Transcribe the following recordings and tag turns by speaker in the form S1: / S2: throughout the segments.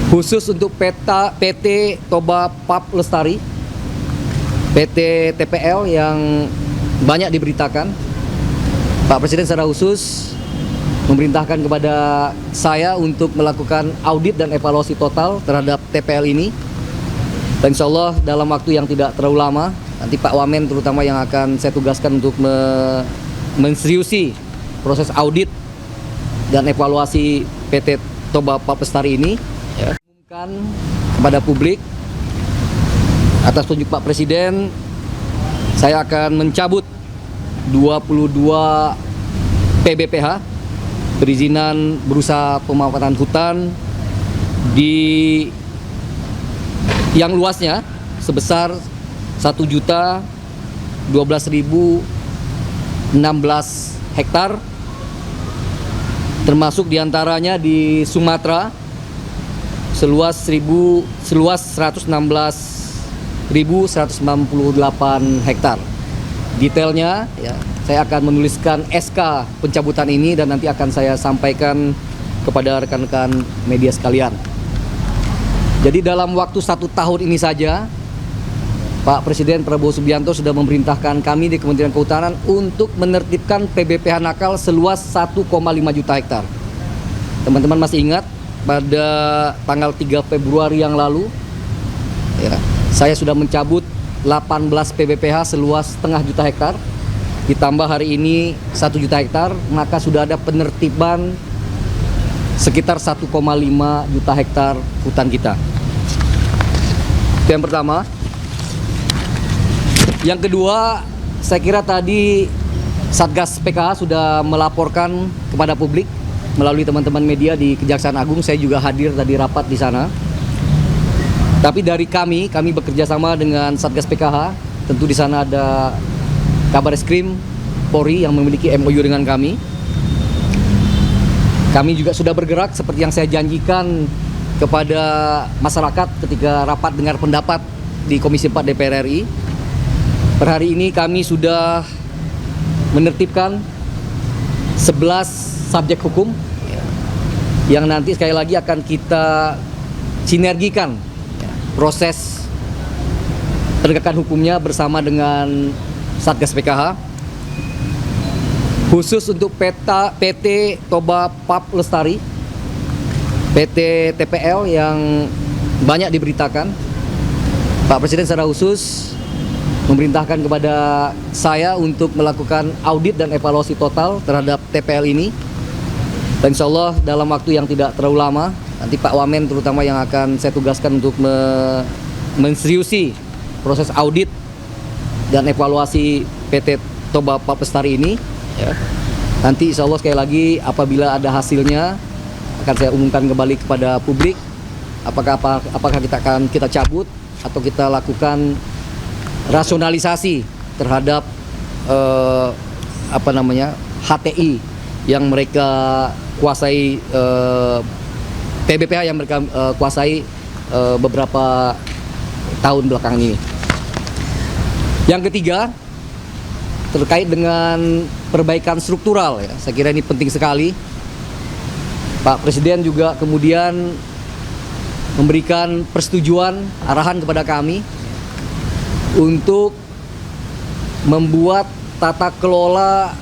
S1: Khusus untuk PT Toba Pap Lestari, PT TPL yang banyak diberitakan, Pak Presiden secara khusus memerintahkan kepada saya untuk melakukan audit dan evaluasi total terhadap TPL ini. Dan insya Allah dalam waktu yang tidak terlalu lama, nanti Pak Wamen terutama yang akan saya tugaskan untuk menseriusi proses audit dan evaluasi PT Toba Pap Lestari ini, ya. Umumkan kepada publik atas tunjuk Pak Presiden, saya akan mencabut 22 PBPH, perizinan berusaha pemanfaatan hutan di yang luasnya sebesar 1.012.016 hektar, termasuk diantaranya di Sumatera seluas 116.198 hektar. Detailnya ya, saya akan menuliskan SK pencabutan ini dan nanti akan saya sampaikan kepada rekan-rekan media sekalian. Jadi dalam waktu 1 tahun ini saja, Pak Presiden Prabowo Subianto sudah memerintahkan kami di Kementerian Kehutanan untuk menertibkan PBPH nakal seluas 1,5 juta hektar. Teman-teman masih ingat pada tanggal 3 Februari yang lalu, ya, saya sudah mencabut 18 PBPH seluas setengah juta hektar. Ditambah hari ini 1 juta hektar, maka sudah ada penertiban sekitar 1,5 juta hektar hutan kita. Itu yang pertama. Yang kedua, saya kira tadi Satgas PKH sudah melaporkan kepada publik melalui teman-teman media di Kejaksaan Agung. Saya juga hadir tadi rapat di sana. Tapi dari kami bekerja sama dengan Satgas PKH. Tentu di sana ada Kabareskrim Polri yang memiliki MOU dengan kami. Kami juga sudah bergerak seperti yang saya janjikan kepada masyarakat ketika rapat dengar pendapat di Komisi 4 DPR RI. Per hari ini kami sudah menertibkan 11 subjek hukum yang nanti sekali lagi akan kita sinergikan proses penegakan hukumnya bersama dengan Satgas PKH. Khusus untuk PT Toba Pap Lestari, PT TPL yang banyak diberitakan, Pak Presiden secara khusus memerintahkan kepada saya untuk melakukan audit dan evaluasi total terhadap TPL ini. Dan insya Allah dalam waktu yang tidak terlalu lama, nanti Pak Wamen terutama yang akan saya tugaskan untuk menseriusi proses audit dan evaluasi PT Toba Pap Lestari ini, ya. Nanti insya Allah sekali lagi apabila ada hasilnya akan saya umumkan kembali kepada publik apakah kita cabut atau kita lakukan rasionalisasi terhadap HTI yang mereka kuasai, PBPH yang mereka kuasai beberapa tahun belakangan ini. Yang ketiga, terkait dengan perbaikan struktural, ya. Saya kira ini penting sekali. Pak Presiden juga kemudian memberikan persetujuan arahan kepada kami untuk membuat tata kelola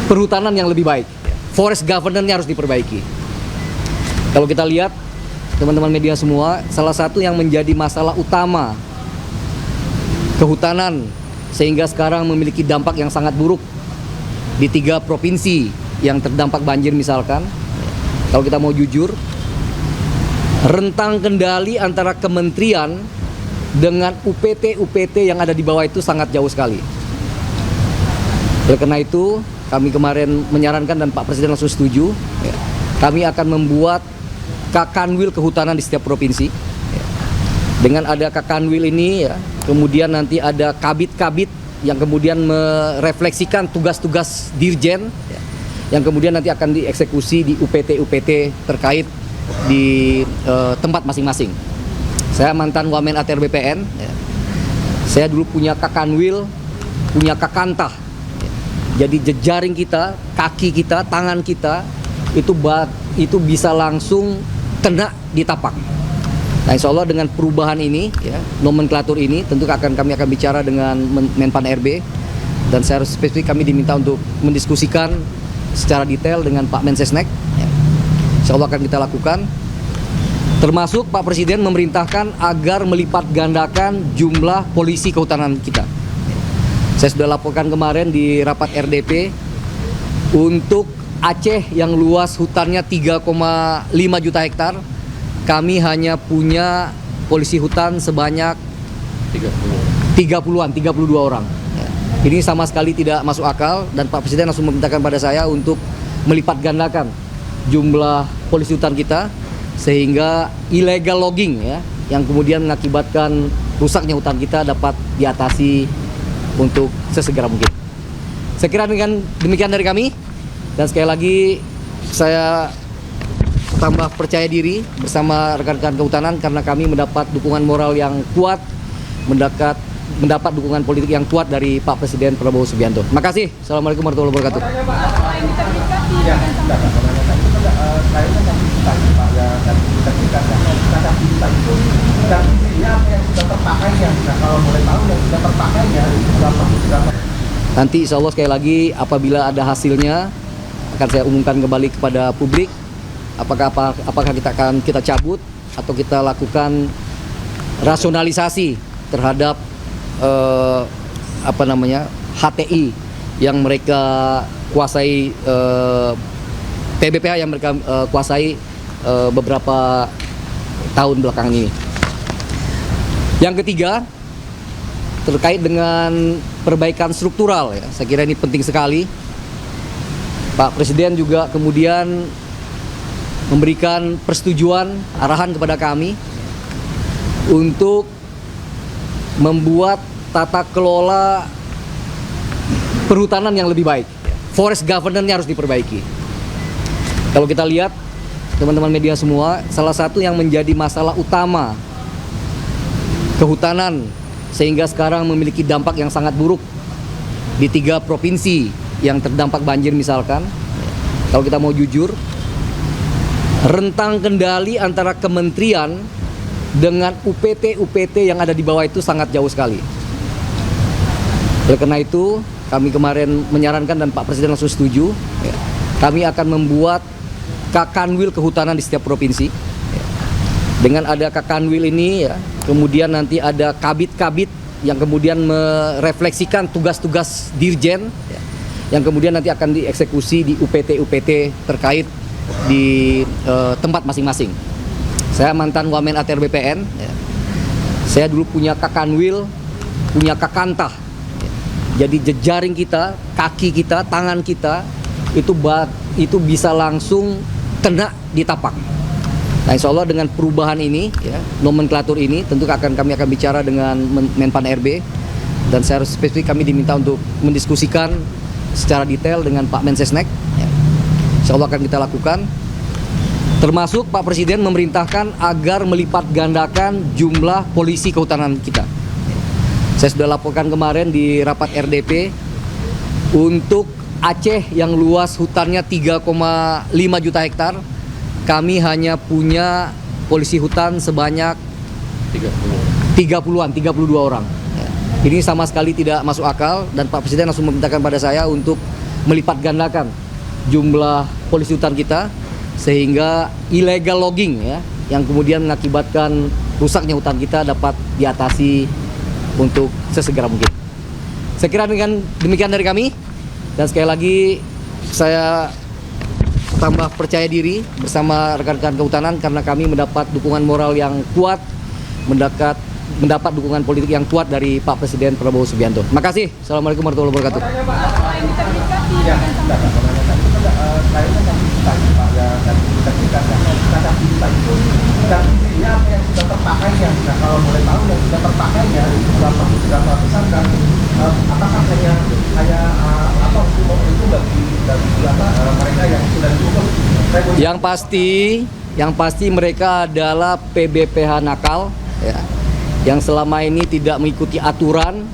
S1: perhutanan yang lebih baik. Forest governance-nya harus diperbaiki. Kalau kita lihat, teman-teman media semua, salah satu yang menjadi masalah utama kehutanan sehingga sekarang memiliki dampak yang sangat buruk di 3 provinsi yang terdampak banjir misalkan, kalau kita mau jujur, rentang kendali antara kementerian dengan UPT yang ada di bawah itu sangat jauh sekali. Oleh karena itu, kami kemarin menyarankan dan Pak Presiden langsung setuju, ya, kami akan membuat Kakanwil kehutanan di setiap provinsi. Ya. Dengan ada Kakanwil ini, ya, kemudian nanti ada kabit-kabit yang kemudian merefleksikan tugas-tugas dirjen, ya, yang kemudian nanti akan dieksekusi di UPT terkait di tempat masing-masing. Saya mantan Wamen ATR BPN, ya. Saya dulu punya Kakanwil, punya Kakantah. Ya. Jadi jejaring kita, kaki kita, tangan kita itu bisa langsung kena di tapak. Nah, insya Allah dengan perubahan ini, ya, nomenklatur ini, tentu kami akan bicara dengan Menpan RB, dan secara spesifik kami diminta untuk mendiskusikan secara detail dengan Pak Mensesnek. Ya. Insya Allah akan kita lakukan. Termasuk Pak Presiden memerintahkan agar melipat gandakan jumlah polisi kehutanan kita. Saya sudah laporkan kemarin di rapat RDP untuk Aceh yang luas hutannya 3,5 juta hektar. Kami hanya punya polisi hutan sebanyak 32 orang. Ini sama sekali tidak masuk akal, dan Pak Presiden langsung memerintahkan pada saya untuk melipat gandakan jumlah polisi hutan kita, sehingga illegal logging, ya, yang kemudian mengakibatkan rusaknya hutan kita dapat diatasi untuk sesegera mungkin. Saya kira dengan demikian dari kami, dan sekali lagi saya tambah percaya diri bersama rekan-rekan kehutanan karena kami mendapat dukungan moral yang kuat, mendapat dukungan politik yang kuat dari Pak Presiden Prabowo Subianto. Terima kasih. Assalamualaikum warahmatullahi wabarakatuh. Nanti insya Allah sekali lagi apabila ada hasilnya akan saya umumkan kembali kepada publik. Apakah kita cabut atau kita lakukan rasionalisasi terhadap HTI yang mereka kuasai, PBPH yang mereka kuasai beberapa tahun belakangan ini. Yang ketiga, terkait dengan perbaikan struktural, ya, saya kira ini penting sekali. Pak Presiden juga kemudian memberikan persetujuan, arahan kepada kami untuk membuat tata kelola perhutanan yang lebih baik. Forest governance-nya harus diperbaiki. Kalau kita lihat, teman-teman media semua, salah satu yang menjadi masalah utama kehutanan sehingga sekarang memiliki dampak yang sangat buruk di 3 provinsi yang terdampak banjir misalkan, kalau kita mau jujur, rentang kendali antara kementerian dengan UPT yang ada di bawah itu sangat jauh sekali. Oleh karena itu, kami kemarin menyarankan dan Pak Presiden langsung setuju, ya, kami akan membuat Kakanwil kehutanan di setiap provinsi. Ya. Dengan ada Kakanwil ini, ya, kemudian nanti ada kabit-kabit yang kemudian merefleksikan tugas-tugas dirjen, ya, yang kemudian nanti akan dieksekusi di UPT terkait di tempat masing-masing. Saya mantan Wamen ATR BPN, ya. Saya dulu punya Kakanwil, punya Kakantah, ya. Jadi jejaring kita, kaki kita, tangan kita itu bisa langsung kena di tapak. Nah, insya Allah dengan perubahan ini, ya, nomenklatur ini, tentu kami akan bicara dengan Menpan RB, dan secara spesifik kami diminta untuk mendiskusikan secara detail dengan Pak Mensesnek. Ya. Insya Allah akan kita lakukan. Termasuk Pak Presiden memerintahkan agar melipat gandakan jumlah polisi kehutanan kita. Saya sudah laporkan kemarin di rapat RDP untuk Aceh yang luas hutannya 3,5 juta hektar. Kami hanya punya polisi hutan sebanyak 32 orang. Ini sama sekali tidak masuk akal, dan Pak Presiden langsung memerintahkan pada saya untuk melipat gandakan jumlah polisi hutan kita, sehingga illegal logging, ya, yang kemudian mengakibatkan rusaknya hutan kita dapat diatasi untuk sesegera mungkin. Saya kira dengan demikian dari kami, dan sekali lagi saya tambah percaya diri bersama rekan-rekan kehutanan karena kami mendapat dukungan moral yang kuat, mendapat dukungan politik yang kuat dari Pak Presiden Prabowo Subianto. Terima kasih. Assalamualaikum warahmatullahi wabarakatuh. Yang pasti mereka adalah PBPH nakal, ya, yang selama ini tidak mengikuti aturan,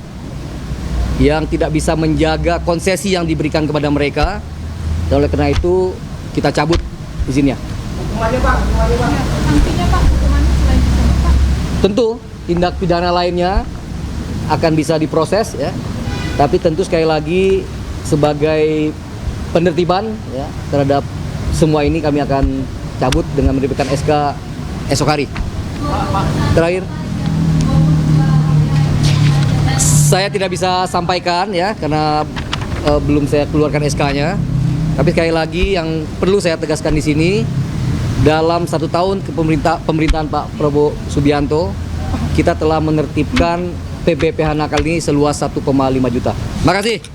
S1: yang tidak bisa menjaga konsesi yang diberikan kepada mereka, dan oleh karena itu kita cabut izinnya.
S2: Sanksinya Pak, hukumannya selain tersebut Pak?
S1: Tentu tindak pidana lainnya akan bisa diproses ya. Tapi tentu sekali lagi sebagai penertiban ya terhadap semua ini kami akan cabut dengan menerbitkan SK esok hari. Terakhir, saya tidak bisa sampaikan ya karena belum saya keluarkan SK-nya. Tapi sekali lagi yang perlu saya tegaskan di sini, dalam 1 tahun pemerintahan Pak Prabowo Subianto, kita telah menertibkan PBPH nakal ini seluas 1,5 juta. Makasih.